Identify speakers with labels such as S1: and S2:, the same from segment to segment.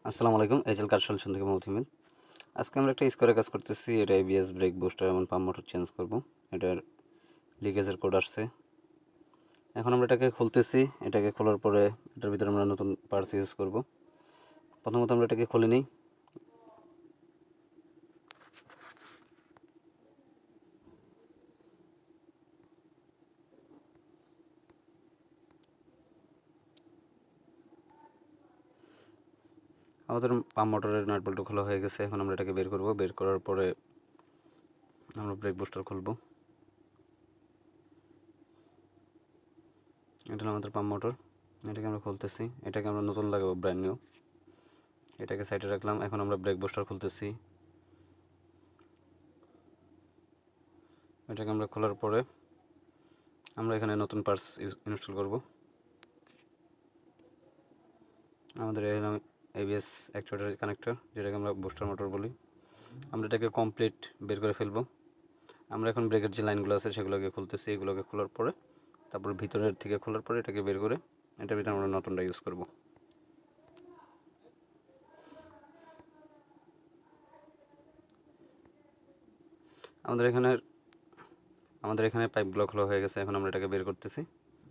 S1: আসসালামু আলাইকুম, এজেল কার সলিউশন থেকে মৌথিমিল। আজকে আমরা একটা স্কোয়ারে কাজ করতেছি। এটা এবিএস ব্রেক বুস্টার এবং পাম্প মোটর চেঞ্জ করব। এটার লিকেজের কোড আসছে। এখন আমরা এটাকে খুলতেছি। এটাকে খোলার পরে এটার ভিতরে আমরা নতুন পার্টস ইউজ করব। প্রথমত আমরা এটাকে খুলে নিই। আমাদের পাম্প মোটরের নাট বল্টু খোলা হয়ে গেছে। এখন আমরা এটাকে বের করব। বের করার পরে আমরা ব্রেক বুস্টার খুলব। এটা হলো আমাদের পাম্প মোটর। এটাকে আমরা খুলতেছি। এটাকে আমরা নতুন লাগাবো, ব্র্যান্ড নিউ। এটাকে সাইডে রাখলাম। এখন আমরা ব্রেক বুস্টার খুলতেছি। এটাকে আমরা খোলার পরে আমরা এখানে নতুন পার্টস ইনস্টল করব। আমাদের এবিএস অ্যাকচুয়েটর কানেক্টর, যেটাকে আমরা বুস্টার মোটর বলি। আমরা এটাকে কমপ্লিট বের করে ফেলবো। আমরা এখন ব্রেকের যে লাইনগুলো আছে সেগুলোকে খুলতেছি। এগুলোকে খোলার পরে তারপর ভিতরের থেকে খোলার পরে এটাকে বের করে এটার ভিতরে আমরা নতুনটা ইউজ করব। আমাদের এখানে পাইপগুলো খোলা হয়ে গেছে। এখন আমরা এটাকে বের করতেছি।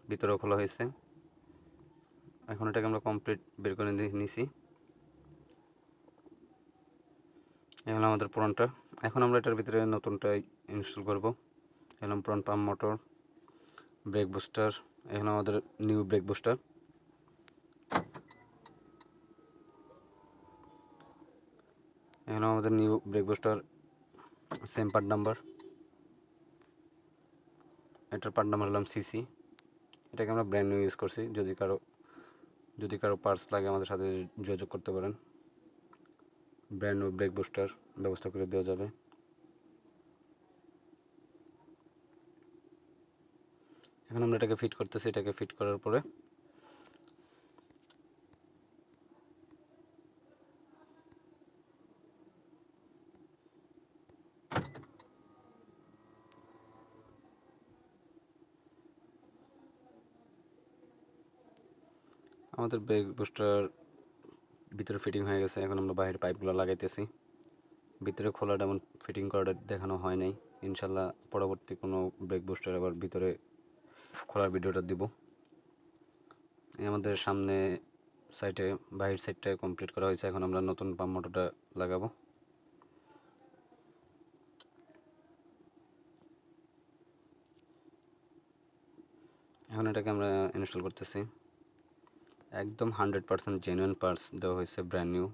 S1: ভিতরেও খোলা হয়েছে। এখন এটাকে আমরা কমপ্লিট বের করে নিয়েছি। এখন আমাদের পুরানটা। এখন আমরা এটার ভিতরে নতুনটা ইনস্টল করব। এখন পুরান পাম্প মোটর, ব্রেক বুস্টার। এখন আমাদের নিউ ব্রেক বুস্টার। এখন আমাদের new brake booster, same part number. এটার পার্ট নাম্বার হলাম সিসি। এটাকে আমরা ব্র্যান্ড নিউ ইউজ করছি। যদি কারো পার্টস লাগে আমাদের সাথে যোগাযোগ করতে পারেন। ব্র্যান্ড নিউ ব্রেক বুস্টার ব্যবস্থা করে দেওয়া যাবে। এখন আমরা এটাকে ফিট করতেছি। এটাকে ফিট করার পরে আমাদের ব্রেক বুস্টার ভিতরে ফিটিং হয়ে গেছে। এখন আমরা বাইরের পাইপগুলো লাগাইতেছি। ভিতরে খোলাটা এমন ফিটিং করাটা দেখানো হয় নাই। ইনশাল্লাহ পরবর্তী কোনো ব্রেক বুস্টার আবার ভিতরে খোলার ভিডিওটা দিব। আমাদের সামনে সাইডে বাহির সাইডটা কমপ্লিট করা হয়েছে। এখন আমরা নতুন পাম্প মোটরটা লাগাবো। এখন এটাকে আমরা ইনস্টল করতেছি। একদম 100% জেনুইন পার্টস দেওয়া হয়েছে, ব্র্যান্ড নিউ।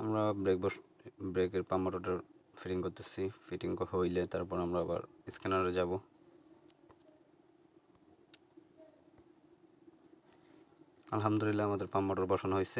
S1: আমরা ব্রেকের পাম্প মোটরটা ফিটিং করতেছি। ফিটিং হইলে তারপর আমরা আবার স্ক্যানারে যাব। আলহামদুলিল্লাহ আমাদের পাম্প মোটর বসানো হয়েছে।